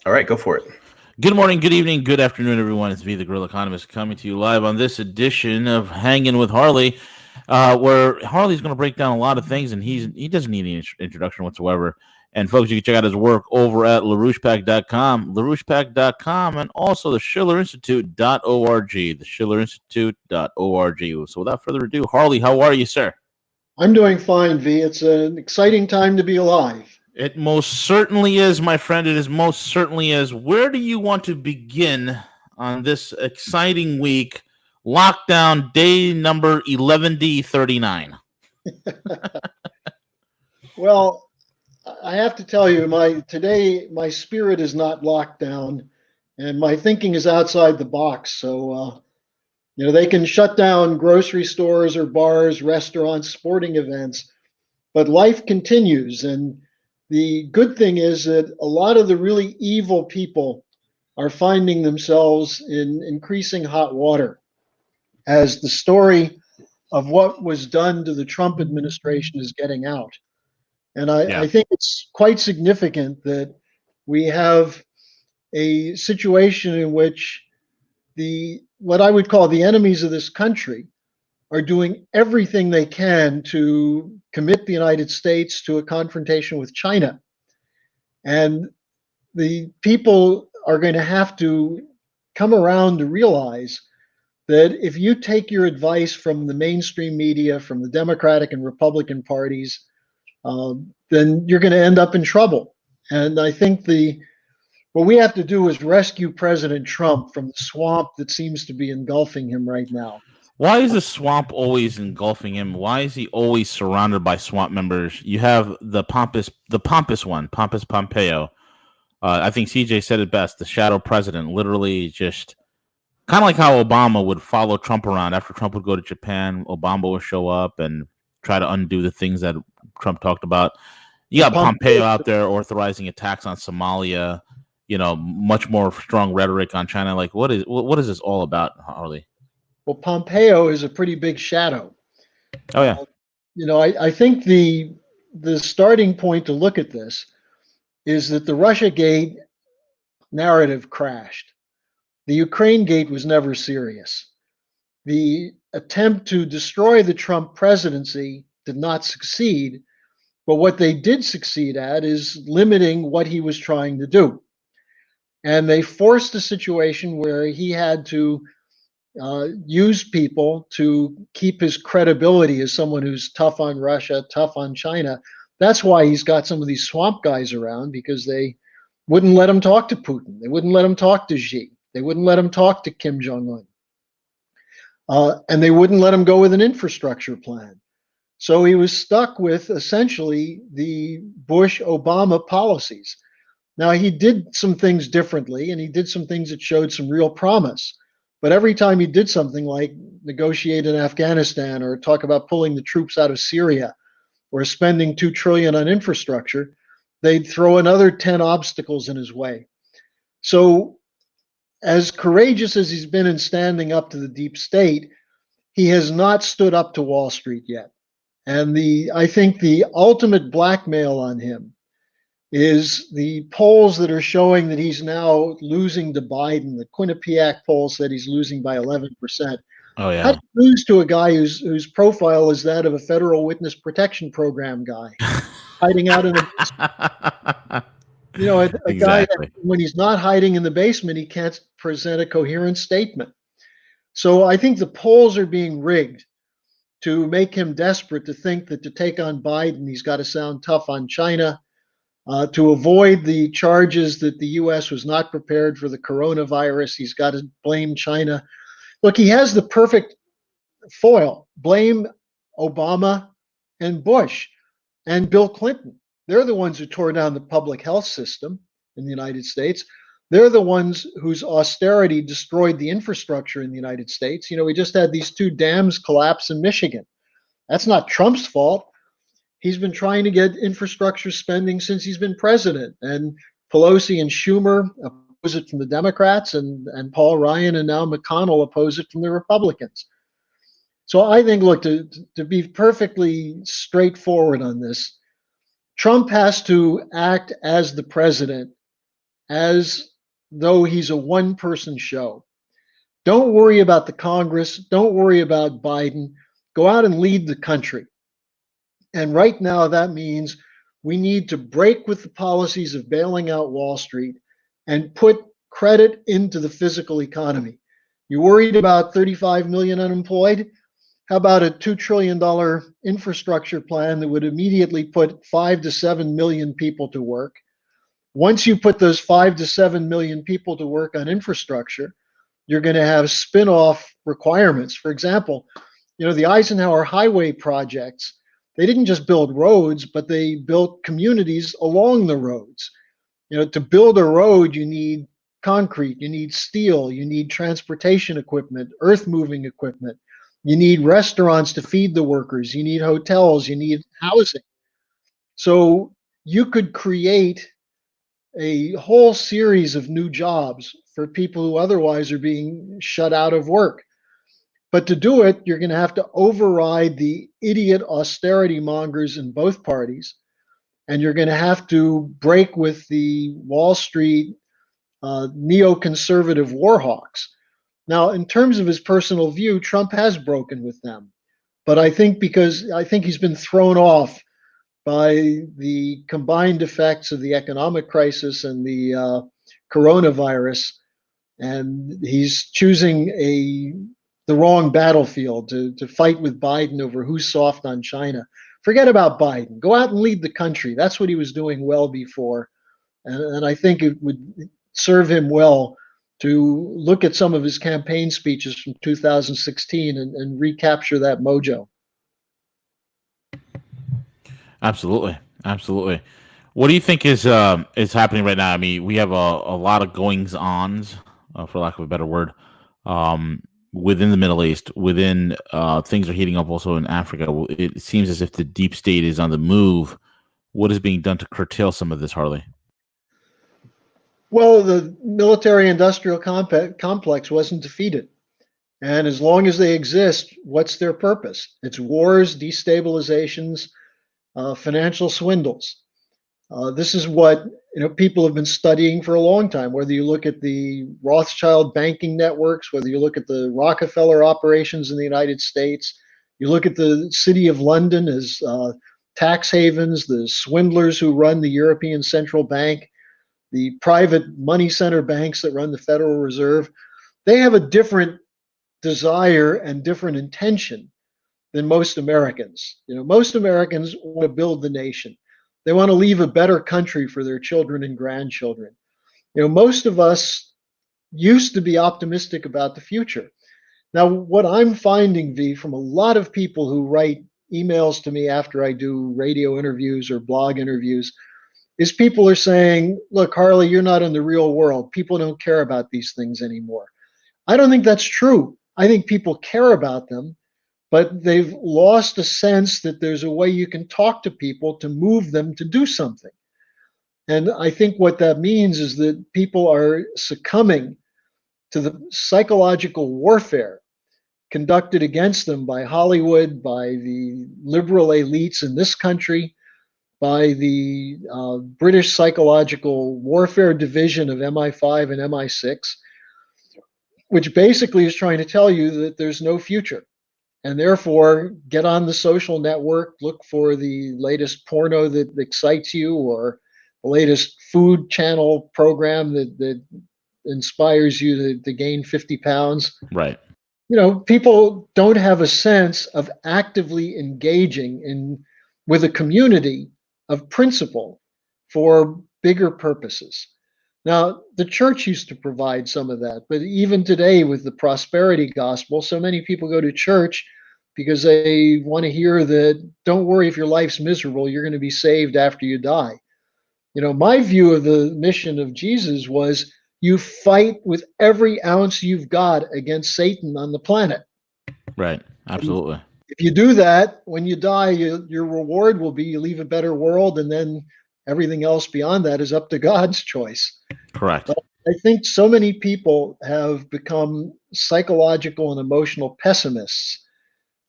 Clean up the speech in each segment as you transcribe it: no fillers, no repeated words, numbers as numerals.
All right, go for it. Good morning, good evening, good afternoon, everyone. It's me, the Grill Economist, coming to you live on this edition of Hanging with Harley, where Harley's going to break down a lot of things, and he doesn't need any introduction whatsoever. And folks, you can check out his work over at LaRouchePack.com, and also the SchillerInstitute.org, the SchillerInstitute.org. So without further ado, Harley, how are you, sir? I'm doing fine, V. It's an exciting time to be alive. It most certainly is, my friend. It is most certainly is. Where do you want to begin on this exciting week? Lockdown day number 11D39. Well, I have to tell you, my spirit is not locked down, and my thinking is outside the box. So they can shut down grocery stores or bars, restaurants, sporting events, but life continues. And the good thing is that a lot of the really evil people are finding themselves in increasing hot water as the story of what was done to the Trump administration is getting out. And I Yeah. think it's quite significant that we have a situation in which the what I would call the enemies of this country are doing everything they can to commit the United States to a confrontation with China. And the people are going to have to come around to realize that if you take your advice from the mainstream media, from the Democratic and Republican parties, then you're going to end up in trouble. And I think the what we have to do is rescue President Trump from the swamp that seems to be engulfing him right now. Why is the swamp always engulfing him? Why is he always surrounded by swamp members? You have the pompous one, Pompous Pompeo. I think CJ said it best. The shadow president, literally just kind of like how Obama would follow Trump around. After Trump would go to Japan, Obama would show up and try to undo the things that Trump talked about. You Well, got Pompeo Pompeo, out there authorizing attacks on Somalia. Much more strong rhetoric on China. Like, what is this all about, Harley? well, Pompeo is a pretty big shadow. Oh yeah, Uh, I think the starting point to look at this is that the Russia Gate narrative crashed. The Ukraine Gate was never serious. The attempt to destroy the Trump presidency did not succeed, but what they did succeed at is limiting what he was trying to do. And they forced a situation where he had to use people to keep his credibility as someone who's tough on Russia, tough on China. That's why he's got some of these swamp guys around because they wouldn't let him talk to Putin. They wouldn't let him talk to Xi. They wouldn't let him talk to Kim Jong Un. And they wouldn't let him go with an infrastructure plan. So he was stuck with essentially the Bush Obama policies. Now, he did some things differently and he did some things that showed some real promise. But every time he did something like negotiate in Afghanistan or talk about pulling the troops out of Syria or spending 2 trillion on infrastructure, they'd throw another 10 obstacles in his way. So, as courageous as he's been in standing up to the deep state, he has not stood up to Wall Street yet. And I think the ultimate blackmail on him is the polls that are showing that he's now losing to Biden. The Quinnipiac poll said he's losing by 11%. oh How yeah. do you lose to a guy whose profile is that of a federal witness protection program guy hiding out in the a guy that Exactly. when he's not hiding in the basement, he can't present a coherent statement. So I think the polls are being rigged to make him desperate to think that to take on Biden, he's got to sound tough on China. To avoid the charges that the US was not prepared for the coronavirus, he's got to blame China. Look, he has the perfect foil blame Obama and Bush and Bill Clinton. They're the ones who tore down the public health system in the United States. They're the ones whose austerity destroyed the infrastructure in the United States. We just had these 2 dams collapse in Michigan. That's not Trump's fault. He's been trying to get infrastructure spending since he's been president. And Pelosi and Schumer oppose it from the Democrats, and Paul Ryan and now McConnell oppose it from the Republicans. So I think, look, to be perfectly straightforward on this, Trump has to act as the president as though he's a one-person show. Don't worry about the Congress. Don't worry about Biden. Go out and lead the country. And right now, that means we need to break with the policies of bailing out Wall Street and put credit into the physical economy. You worried about 35 million unemployed? How about a $2 trillion infrastructure plan that would immediately put 5 to 7 million people to work? Once you put those 5 to 7 million people to work on infrastructure, you're going to have spin-off requirements. For example, the Eisenhower highway projects, they didn't just build roads, but they built communities along the roads. To build a road, you need concrete, you need steel, you need transportation equipment, earth moving equipment. You need restaurants to feed the workers, you need hotels, you need housing. So you could create a whole series of new jobs for people who otherwise are being shut out of work. But to do it, you're going to have to override the idiot austerity mongers in both parties. And you're going to have to break with the Wall Street neoconservative war hawks. Now, in terms of his personal view, Trump has broken with them. But I think he's been thrown off by the combined effects of the economic crisis and the coronavirus. And he's choosing the wrong battlefield to fight with Biden over who's soft on China. Forget about Biden. Go out and lead the country. That's what he was doing well before. And I think it would serve him well to look at some of his campaign speeches from 2016 and recapture that mojo. Absolutely, absolutely. What do you think is happening right now? I mean, we have a lot of goings-ons, for lack of a better word, within the Middle East. Within things are heating up also in Africa. It seems as if the deep state is on the move. What is being done to curtail some of this, Harley? Well, the military-industrial complex wasn't defeated. And as long as they exist, what's their purpose? It's wars, destabilizations, financial swindles. This is what people have been studying for a long time. Whether you look at the Rothschild banking networks, whether you look at the Rockefeller operations in the United States, you look at the City of London as tax havens, the swindlers who run the European Central Bank, the private money center banks that run the Federal Reserve. They have a different desire and different intention than most Americans. Most Americans want to build the nation. They want to leave a better country for their children and grandchildren. Most of us used to be optimistic about the future. Now, what I'm finding, V, from a lot of people who write emails to me after I do radio interviews or blog interviews, is people are saying, look, Harley, you're not in the real world. People don't care about these things anymore. I don't think that's true. I think people care about them, but they've lost a sense that there's a way you can talk to people to move them to do something. And I think what that means is that people are succumbing to the psychological warfare conducted against them by Hollywood, by the liberal elites in this country, by the British Psychological Warfare Division of MI5 and MI6, which basically is trying to tell you that there's no future. And therefore, get on the social network, look for the latest porno that excites you, or the latest food channel program that inspires you to gain 50 pounds. Right. People don't have a sense of actively engaging with a community of principle for bigger purposes. Now, the church used to provide some of that, but even today with the prosperity gospel, so many people go to church because they want to hear that, don't worry if your life's miserable, you're going to be saved after you die. My view of the mission of Jesus was you fight with every ounce you've got against Satan on the planet. Right. Absolutely. And if you do that, when you die, your reward will be you leave a better world, and then everything else beyond that is up to God's choice. Correct. But I think so many people have become psychological and emotional pessimists,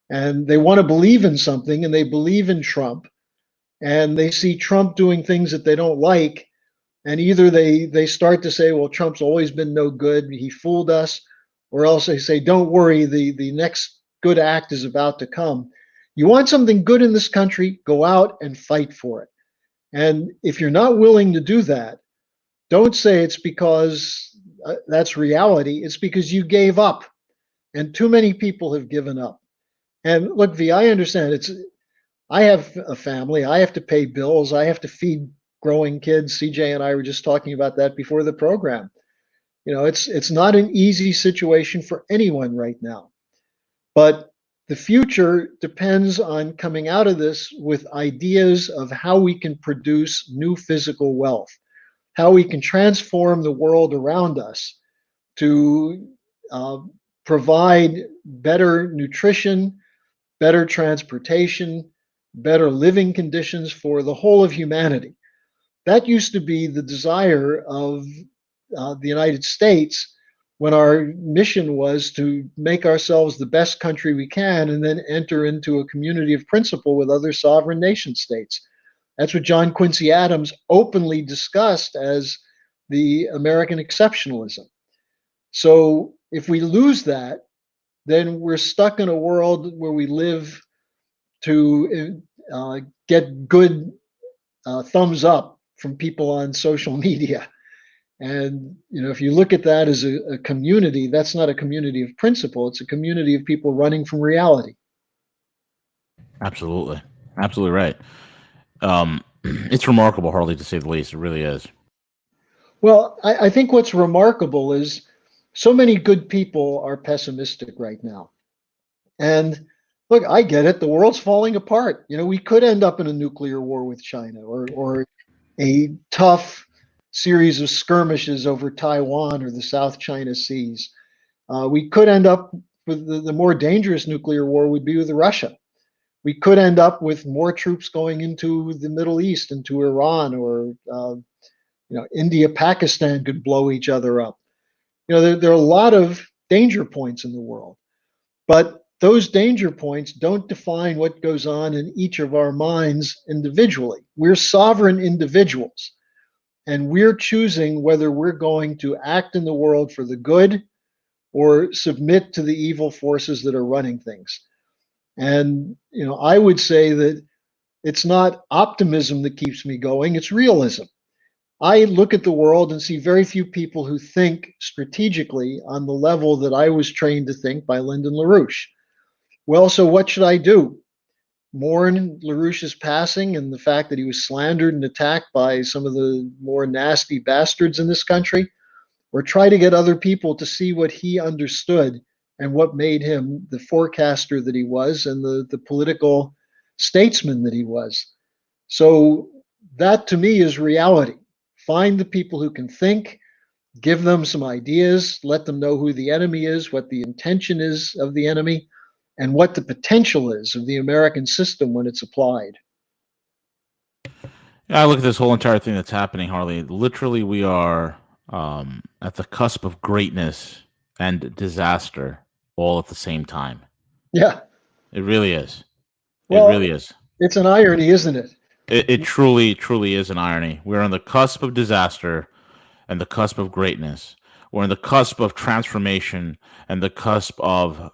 and they want to believe in something, and they believe in Trump, and they see Trump doing things that they don't like, And either they start to say, well, Trump's always been no good, he fooled us, or else they say, don't worry, the next good act is about to come. You want something good in this country, go out and fight for it. And if you're not willing to do that, don't say it's because that's reality. It's because you gave up, and too many people have given up. And look, V, I understand. I have a family. I have to pay bills. I have to feed growing kids. CJ and I were just talking about that before the program. It's not an easy situation for anyone right now. But the future depends on coming out of this with ideas of how we can produce new physical wealth, how we can transform the world around us to uh, provide better nutrition, better transportation, better living conditions for the whole of humanity. That used to be the desire of the United States when our mission was to make ourselves the best country we can and then enter into a community of principle with other sovereign nation states. That's what John Quincy Adams openly discussed as the American exceptionalism. So if we lose that, then we're stuck in a world where we live to get good thumbs up from people on social media. And if you look at that as a community, that's not a community of principle. It's a community of people running from reality. Absolutely, absolutely right. It's remarkable, Harley, to say the least. It really is. Well, I think what's remarkable is so many good people are pessimistic right now. And look, I get it. The world's falling apart. We could end up in a nuclear war with China or a tough series of skirmishes over Taiwan or the South China Seas. We could end up with the more dangerous nuclear war would be with Russia. We could end up with more troops going into the Middle East, into Iran, or India, Pakistan could blow each other up. There are a lot of danger points in the world, but those danger points don't define what goes on in each of our minds individually. We're sovereign individuals, and we're choosing whether we're going to act in the world for the good or submit to the evil forces that are running things. And I would say that it's not optimism that keeps me going, it's realism. I look at the world and see very few people who think strategically on the level that I was trained to think by Lyndon LaRouche. Well, so what should I do? Mourn LaRouche's passing and the fact that he was slandered and attacked by some of the more nasty bastards in this country? Or try to get other people to see what he understood and what made him the forecaster that he was and the political statesman that he was? So that to me is reality. Find the people who can think, give them some ideas, let them know who the enemy is, what the intention is of the enemy, and what the potential is of the American system when it's applied. Yeah, I look at this whole entire thing that's happening, Harley. Literally, we are at the cusp of greatness and disaster all at the same time. Yeah. It really is. It Well, really is. it's an irony, isn't it? It truly, truly is an irony. We're on the cusp of disaster and the cusp of greatness. We're on the cusp of transformation and the cusp of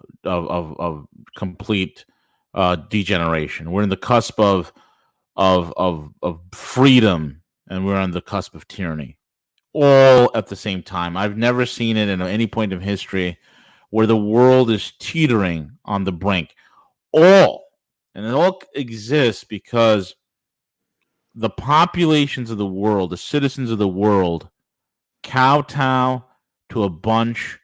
complete degeneration. We're in the cusp of freedom, and we're on the cusp of tyranny, all at the same time. I've never seen it in any point of history where the world is teetering on the brink. And it all exists because the populations of the world, the citizens of the world, kowtow to a bunch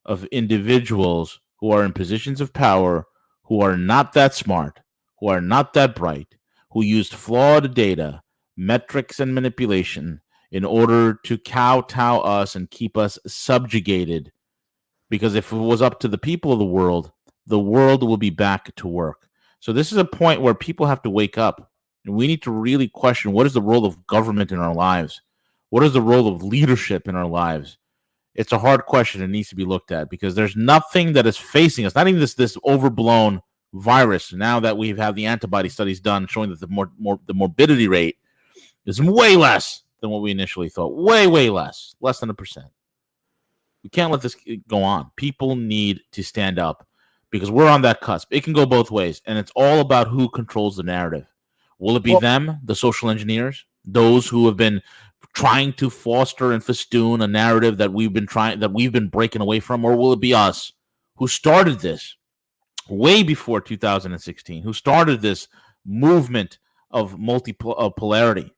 of individuals who are in positions of power, who are not that smart, who are not that bright, who used flawed data, metrics, and manipulation in order to kowtow us and keep us subjugated. Because if it was up to the people of the world will be back to work. So this is a point where people have to wake up. And we need to really question, what is the role of government in our lives? What is the role of leadership in our lives? It's a hard question that needs to be looked at, because there's nothing that is facing us, not even this overblown virus. Now that we've had the antibody studies done showing that the morbidity rate is way less than what we initially thought. Way, way less than 1%. We can't let this go on. People need to stand up because we're on that cusp. It can go both ways, and it's all about who controls the narrative. Will it be them, the social engineers, those who have been trying to foster and festoon a narrative that we've been breaking away from, or will it be us who started this way before 2016, who started this movement of multipolarity?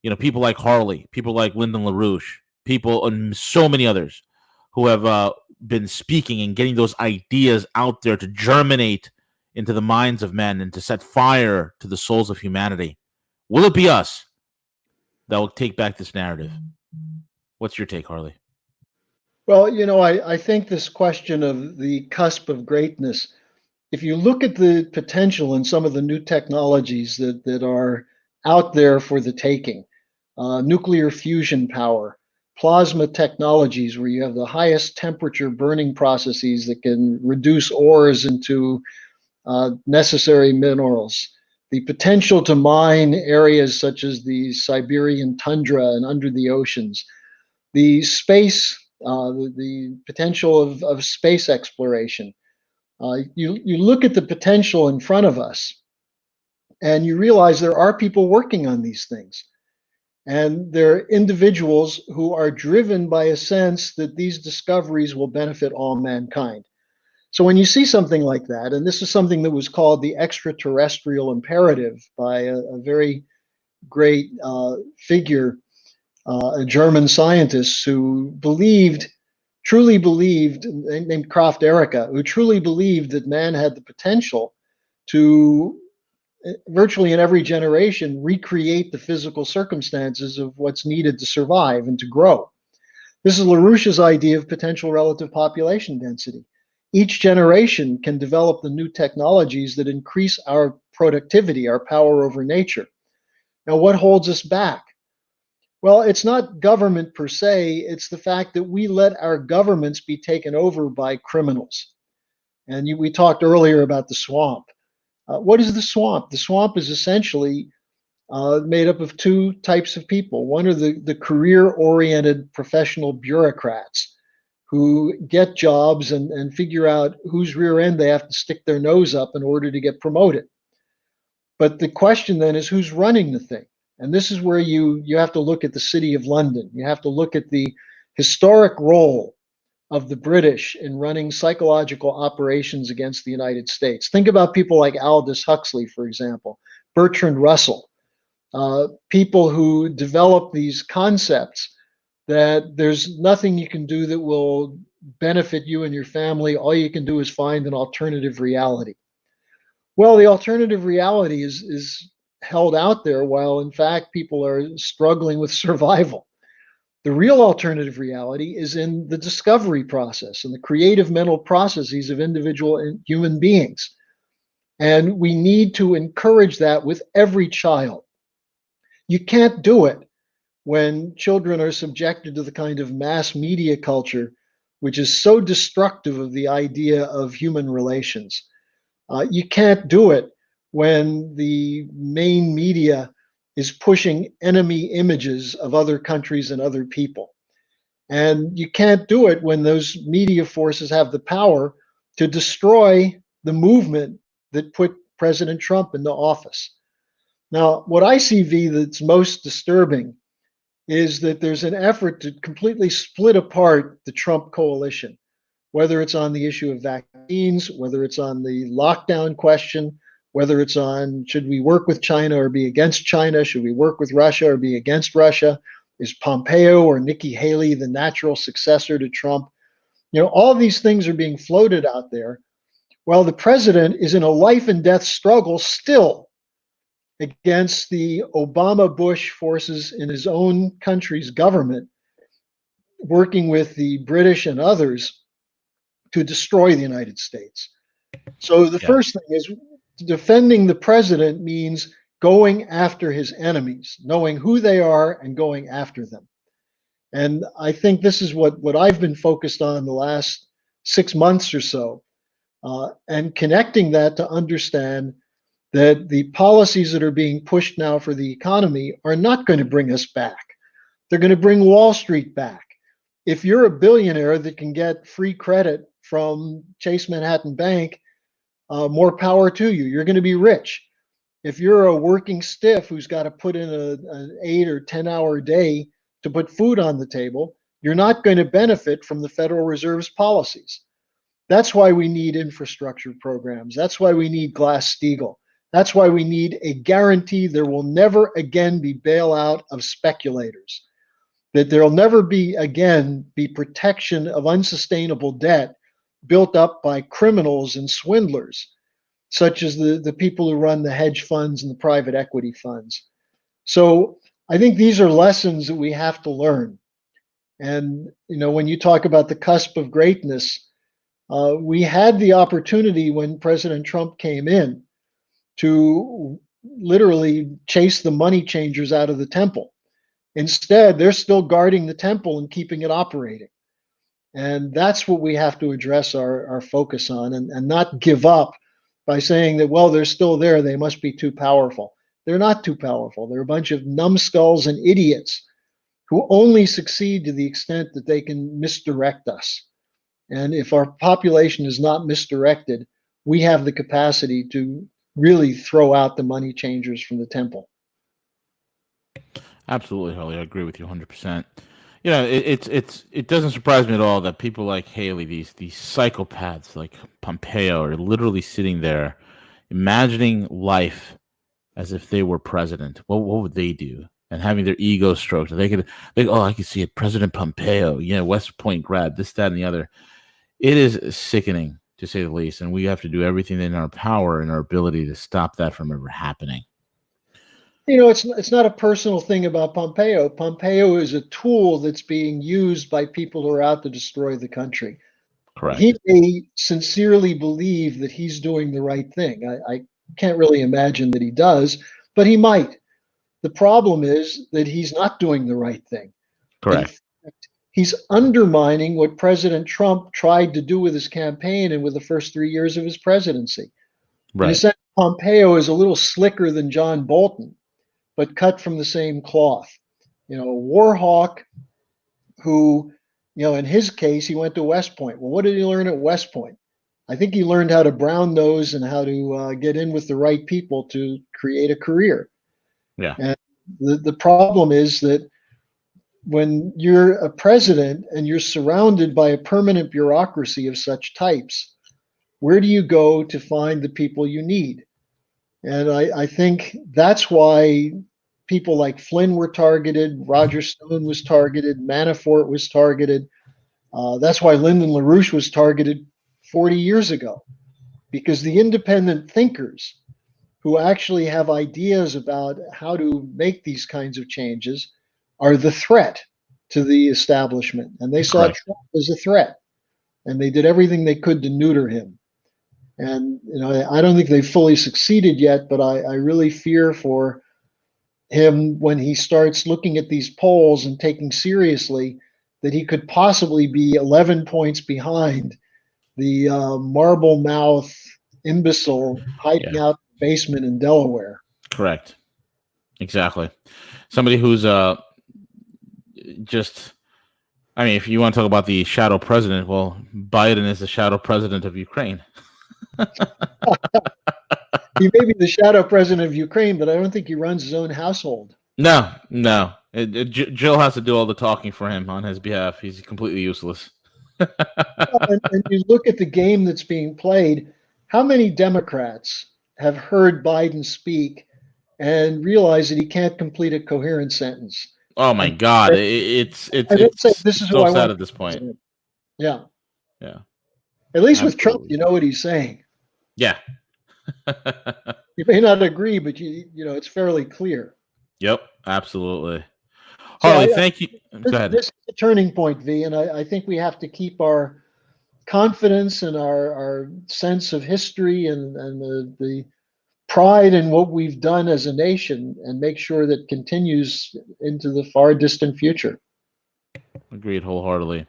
You know, people like Harley, people like Lyndon LaRouche, people and so many others who have been speaking and getting those ideas out there to germinate into the minds of men and to set fire to the souls of humanity. Will it be us that will take back this narrative? What's your take, Harley? Well, I think this question of the cusp of greatness, if you look at the potential in some of the new technologies that are out there for the taking, nuclear fusion power, plasma technologies, where you have the highest temperature burning processes that can reduce ores into necessary minerals, the potential to mine areas such as the Siberian tundra and under the oceans, the space, the potential of space exploration. You look at the potential in front of us, and you realize there are people working on these things. And they're individuals who are driven by a sense that these discoveries will benefit all mankind. So when you see something like that, and this is something that was called the extraterrestrial imperative by a very great figure, a German scientist who truly believed, named Kraft Erika, who truly believed that man had the potential to virtually in every generation recreate the physical circumstances of what's needed to survive and to grow. This is LaRouche's idea of potential relative population density. Each generation can develop the new technologies that increase our productivity, our power over nature. Now, what holds us back? Well, it's not government per se, it's the fact that we let our governments be taken over by criminals. And we talked earlier about the swamp. What is the swamp? The swamp is essentially made up of two types of people. One are the career-oriented professional bureaucrats who get jobs and figure out whose rear end they have to stick their nose up in order to get promoted. But the question then is who's running the thing? And this is where you have to look at the City of London. You have to look at the historic role of the British in running psychological operations against the United States. Think about people like Aldous Huxley, for example, Bertrand Russell, people who develop these concepts that there's nothing you can do that will benefit you and your family. All you can do is find an alternative reality. Well, the alternative reality is held out there while in fact people are struggling with survival. The real alternative reality is in the discovery process and the creative mental processes of individual human beings. And we need to encourage that with every child. You can't do it when children are subjected to the kind of mass media culture which is so destructive of the idea of human relations. You can't do it when the main media is pushing enemy images of other countries and other people. And you can't do it when those media forces have the power to destroy the movement that put President Trump into office. Now, what I see, V, that's most disturbing is that there's an effort to completely split apart the Trump coalition, whether it's on the issue of vaccines, whether it's on the lockdown question, whether it's on should we work with China or be against China, should we work with Russia or be against Russia, is Pompeo or Nikki Haley the natural successor to Trump? All of these things are being floated out there while the president is in a life and death struggle still against the Obama-Bush forces in his own country's government, working with the British and others to destroy the United States. So the first thing is defending the president means going after his enemies, knowing who they are and going after them. And I think this is what I've been focused on the last 6 months or so, and connecting that to understand that the policies that are being pushed now for the economy are not going to bring us back. They're going to bring Wall Street back. If you're a billionaire that can get free credit from Chase Manhattan Bank, more power to you. You're going to be rich. If you're a working stiff who's got to put in an 8 or 10 hour day to put food on the table, you're not going to benefit from the Federal Reserve's policies. That's why we need infrastructure programs. That's why we need Glass-Steagall. That's why we need a guarantee there will never again be bailout of speculators, that there'll never be again be protection of unsustainable debt built up by criminals and swindlers, such as the people who run the hedge funds and the private equity funds. So I think these are lessons that we have to learn. And when you talk about the cusp of greatness, we had the opportunity when President Trump came in to literally chase the money changers out of the temple. Instead, they're still guarding the temple and keeping it operating. And that's what we have to address our focus on, and not give up by saying that, well, they're still there, they must be too powerful. They're not too powerful. They're a bunch of numbskulls and idiots who only succeed to the extent that they can misdirect us. And if our population is not misdirected, we have the capacity to really throw out the money changers from the temple. Absolutely, Harley. I agree with you 100%. It doesn't surprise me at all that people like Haley, these psychopaths like Pompeo, are literally sitting there imagining life as if they were president. What would they do? And having their ego stroked. I could see it, President Pompeo, West Point grad, this, that, and the other. It is sickening, to say the least, and we have to do everything in our power and our ability to stop that from ever happening. It's not a personal thing about Pompeo. Pompeo is a tool that's being used by people who are out to destroy the country. Correct. He may sincerely believe that he's doing the right thing. I can't really imagine that he does, but he might. The problem is that he's not doing the right thing. Correct. In fact, he's undermining what President Trump tried to do with his campaign and with the first 3 years of his presidency. Right. In a sense, Pompeo is a little slicker than John Bolton, but cut from the same cloth. A war hawk who, in his case, he went to West Point. Well, what did he learn at West Point? I think he learned how to brown nose and how to get in with the right people to create a career. Yeah. And the problem is that when you're a president and you're surrounded by a permanent bureaucracy of such types, where do you go to find the people you need? And I think that's why people like Flynn were targeted, Roger Stone was targeted, Manafort was targeted. That's why Lyndon LaRouche was targeted 40 years ago, because the independent thinkers who actually have ideas about how to make these kinds of changes are the threat to the establishment. And they saw Trump as a threat, and they did everything they could to neuter him. And I don't think they've fully succeeded yet, but I really fear for him when he starts looking at these polls and taking seriously that he could possibly be 11 points behind the marble mouth imbecile hiding out in the basement in Delaware. Correct. Exactly. Somebody who's if you want to talk about the shadow president, well, Biden is the shadow president of Ukraine. He may be the shadow president of Ukraine, but I don't think he runs his own household. No. Jill has to do all the talking for him on his behalf. He's completely useless. And you look at the game that's being played. How many Democrats have heard Biden speak and realize that he can't complete a coherent sentence? Oh my God! It's this is so sad at this point. Yeah. At Absolutely. least with Trump, you know what he's saying. Yeah. You may not agree, but it's fairly clear. Yep, absolutely. So Harley, thank you. Go ahead. This is a turning point, V, and I think we have to keep our confidence and our sense of history and the pride in what we've done as a nation, and make sure that continues into the far distant future. Agreed wholeheartedly.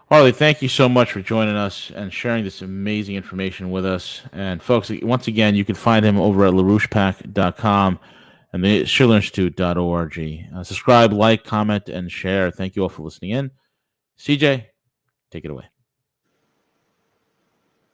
Harley, thank you so much for joining us and sharing this amazing information with us. And folks, once again, you can find him over at LaRouchePack.com. and the SchillerInstitute.org. Subscribe, like, comment, and share. Thank you all for listening in. CJ, take it away.